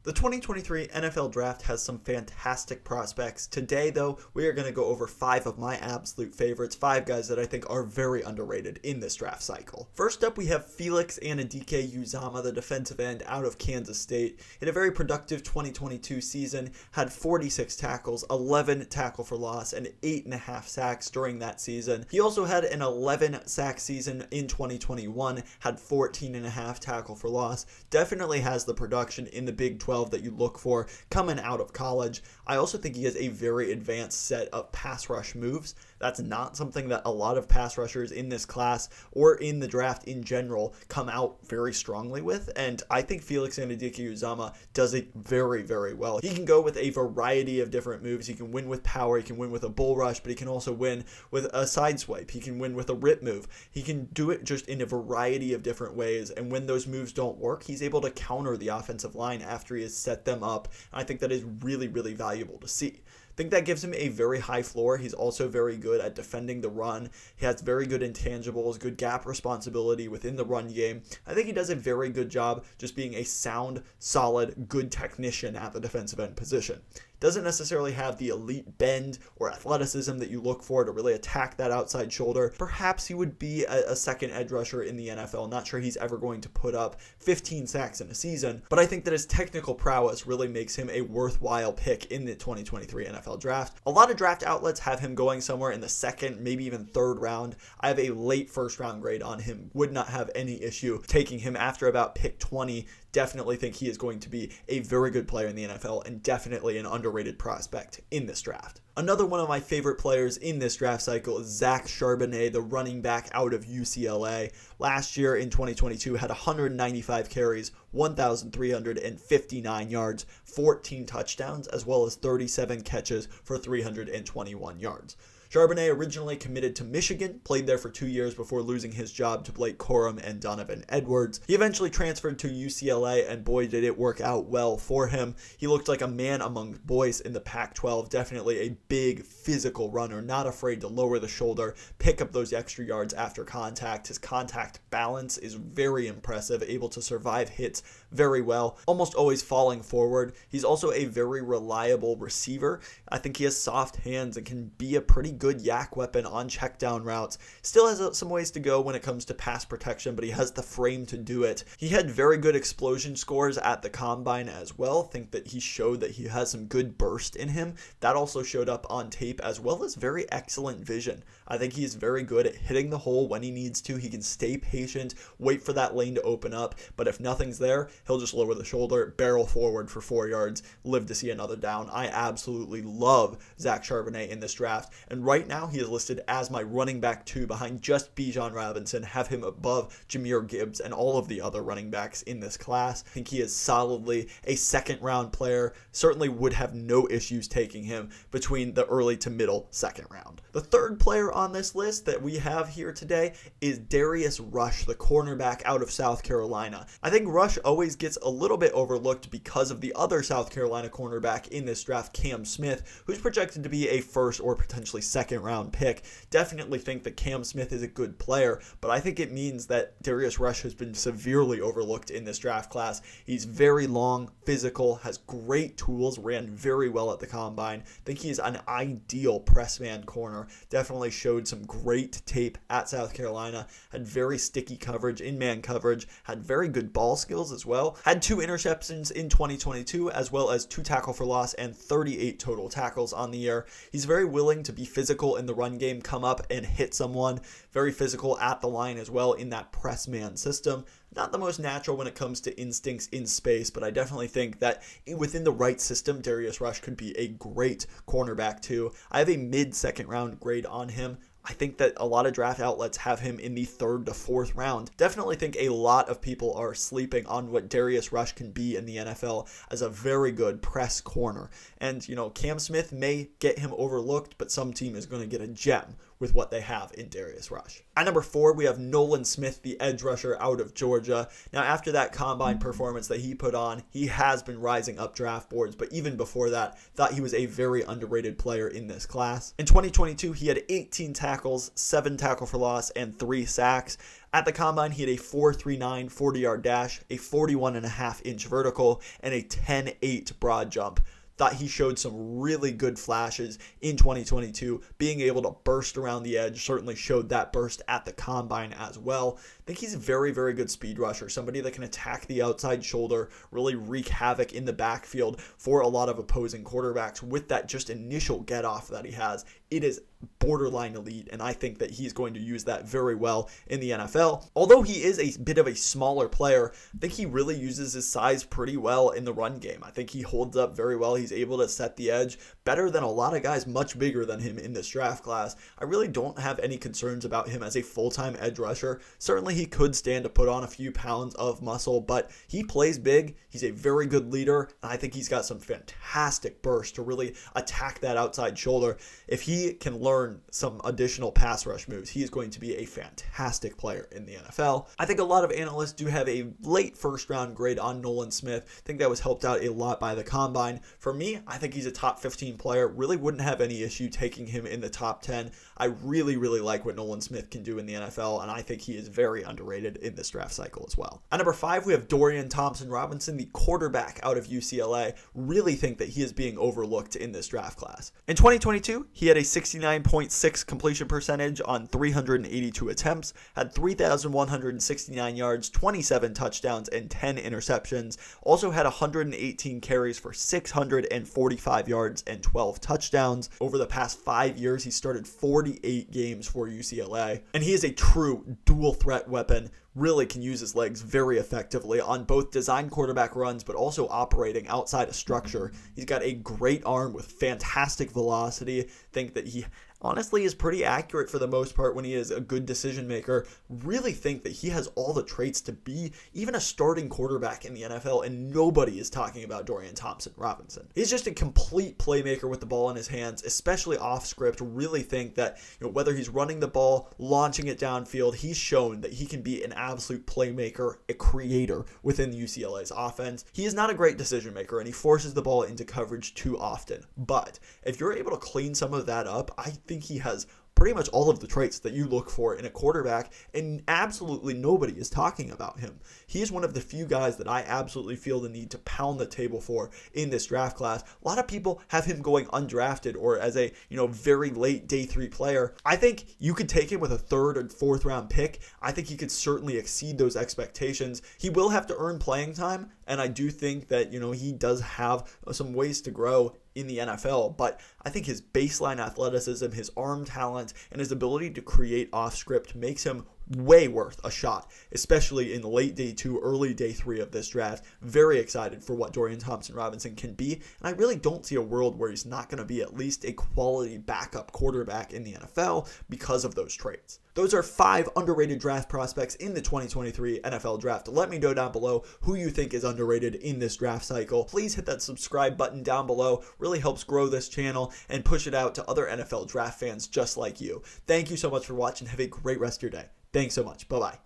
The 2023 NFL Draft has some fantastic prospects. Today, though, we are going to go over 5 of my absolute favorites, 5 guys that I think are very underrated in this draft cycle. First up, we have Felix Adebayo, the defensive end out of Kansas State. He had a very productive 2022 season, had 46 tackles, 11 tackle for loss, and 8.5 sacks during that season. He also had an 11 sack season in 2021, had 14.5 tackle for loss. Definitely has the production in the Big 12 that you look for coming out of college. I also think he has a very advanced set of pass rush moves. That's not something that a lot of pass rushers in this class or in the draft in general come out very strongly with, and I think Felix Anudike-Uzomah does it very, very well. He can go with a variety of different moves. He can win with power, he can win with a bull rush, but he can also win with a side swipe. He can win with a rip move. He can do it just in a variety of different ways, and when those moves don't work, he's able to counter the offensive line after he has set them up. I think that is really, really valuable to see. I think that gives him a very high floor. He's also very good at defending the run. He has very good intangibles, good gap responsibility within the run game. I think he does a very good job just being a sound, solid, good technician at the defensive end position. Doesn't necessarily have the elite bend or athleticism that you look for to really attack that outside shoulder. Perhaps he would be a second edge rusher in the NFL. Not sure he's ever going to put up 15 sacks in a season, but I think that his technical prowess really makes him a worthwhile pick in the 2023 NFL Draft. A lot of draft outlets have him going somewhere in the second, maybe even third round. I have a late first round grade on him. Would not have any issue taking him after about pick 20. Definitely think he is going to be a very good player in the NFL and definitely an underrated prospect in this draft. Another one of my favorite players in this draft cycle is Zach Charbonnet, the running back out of UCLA. Last year in 2022 had 195 carries, 1,359 yards, 14 touchdowns, as well as 37 catches for 321 yards. Charbonnet originally committed to Michigan, played there for 2 years before losing his job to Blake Corum and Donovan Edwards. He eventually transferred to UCLA, and boy did it work out well for him. He looked like a man among boys in the Pac-12, definitely a big physical runner, not afraid to lower the shoulder, pick up those extra yards after contact. His contact balance is very impressive, able to survive hits very well, almost always falling forward. He's also a very reliable receiver. I think he has soft hands and can be a pretty good yak weapon on check down routes. Still has some ways to go when it comes to pass protection, but he has the frame to do it. He had very good explosion scores at the combine as well. Think that he showed that he has some good burst in him. That also showed up on tape, as well as very excellent vision. I think he's very good at hitting the hole when he needs to. He can stay patient, wait for that lane to open up, but if nothing's there, he'll just lower the shoulder, barrel forward for 4 yards, live to see another down. I absolutely love Zach Charbonnet in this draft, and right now he is listed as my running back 2 behind just Bijan Robinson, have him above Jahmyr Gibbs and all of the other running backs in this class. I think he is solidly a second round player, certainly would have no issues taking him between the early to middle second round. The third player on this list that we have here today is Darius Rush, the cornerback out of South Carolina. I think Rush always gets a little bit overlooked because of the other South Carolina cornerback in this draft, Cam Smith, who's projected to be a first or potentially second round pick. Definitely think that Cam Smith is a good player, but I think it means that Darius Rush has been severely overlooked in this draft class. He's very long, physical, has great tools, ran very well at the combine. I think he's an ideal press man corner. Definitely showed some great tape at South Carolina, had very sticky coverage in man coverage, had very good ball skills as well. Had 2 interceptions in 2022, as well as 2 tackle for loss and 38 total tackles on the year. He's very willing to be physical in the run game, come up and hit someone. Very physical at the line as well in that press man system. Not the most natural when it comes to instincts in space, but I definitely think that within the right system, Darius Rush could be a great cornerback too. I have a mid-second round grade on him. I think that a lot of draft outlets have him in the 3rd to 4th round. Definitely think a lot of people are sleeping on what Darius Rush can be in the NFL as a very good press corner. And, Cam Smith may get him overlooked, but some team is going to get a gem with what they have in Darius Rush. At number 4, we have Nolan Smith, the edge rusher out of Georgia. Now, after that combine performance that he put on, he has been rising up draft boards, but even before that, thought he was a very underrated player in this class. In 2022, he had 18 tackles, 7 tackle for loss, and 3 sacks. At the combine, he had a 4.39 40-yard dash, a 41.5-inch vertical, and a 10.8 broad jump. Thought he showed some really good flashes in 2022. Being able to burst around the edge certainly showed that burst at the combine as well. I think he's a very, very good speed rusher, somebody that can attack the outside shoulder, really wreak havoc in the backfield for a lot of opposing quarterbacks with that just initial get off that he has. It is borderline elite, and I think that he's going to use that very well in the NFL. Although he is a bit of a smaller player, I think he really uses his size pretty well in the run game. I think he holds up very well. He's able to set the edge better than a lot of guys much bigger than him in this draft class. I really don't have any concerns about him as a full-time edge rusher. Certainly he could stand to put on a few pounds of muscle, but he plays big. He's a very good leader, and I think he's got some fantastic burst to really attack that outside shoulder. If he can learn some additional pass rush moves, he is going to be a fantastic player in the NFL. I think a lot of analysts do have a late first-round grade on Nolan Smith. I think that was helped out a lot by the combine. For me, I think he's a top 15 player. Really wouldn't have any issue taking him in the top 10. I really, really like what Nolan Smith can do in the NFL, and I think he is very underrated in this draft cycle as well. At number 5, we have Dorian Thompson-Robinson, the quarterback out of UCLA. Really think that he is being overlooked in this draft class. In 2022, he had a 69.6 completion percentage on 382 attempts, had 3,169 yards, 27 touchdowns, and 10 interceptions. Also had 118 carries for 645 yards and 12 touchdowns. Over the past 5 years, he started 48 games for UCLA, and he is a true dual threat weapon. Really can use his legs very effectively on both design quarterback runs, but also operating outside of structure. He's got a great arm with fantastic velocity. Think that he honestly is pretty accurate for the most part when he is a good decision maker. Really think that he has all the traits to be even a starting quarterback in the NFL, and nobody is talking about Dorian Thompson-Robinson. He's just a complete playmaker with the ball in his hands, especially off script. Really think that whether he's running the ball, launching it downfield, he's shown that he can be an absolute playmaker, a creator within UCLA's offense. He is not a great decision maker, and he forces the ball into coverage too often. But if you're able to clean some of that up, I think he has pretty much all of the traits that you look for in a quarterback, and absolutely nobody is talking about him. He is one of the few guys that I absolutely feel the need to pound the table for in this draft class. A lot of people have him going undrafted or as a very late day 3 player. I think you could take him with a 3rd or 4th round pick. I think he could certainly exceed those expectations. He will have to earn playing time, and I do think that he does have some ways to grow in the NFL, but I think his baseline athleticism, his arm talent, and his ability to create off script makes him way worth a shot, especially in the late day 2, early day 3 of this draft. Very excited for what Dorian Thompson-Robinson can be, and I really don't see a world where he's not going to be at least a quality backup quarterback in the NFL because of those traits. Those are 5 underrated draft prospects in the 2023 NFL Draft. Let me know down below who you think is underrated in this draft cycle. Please hit that subscribe button down below. Really helps grow this channel and push it out to other NFL Draft fans just like you. Thank you so much for watching. Have a great rest of your day. Thanks so much. Bye-bye.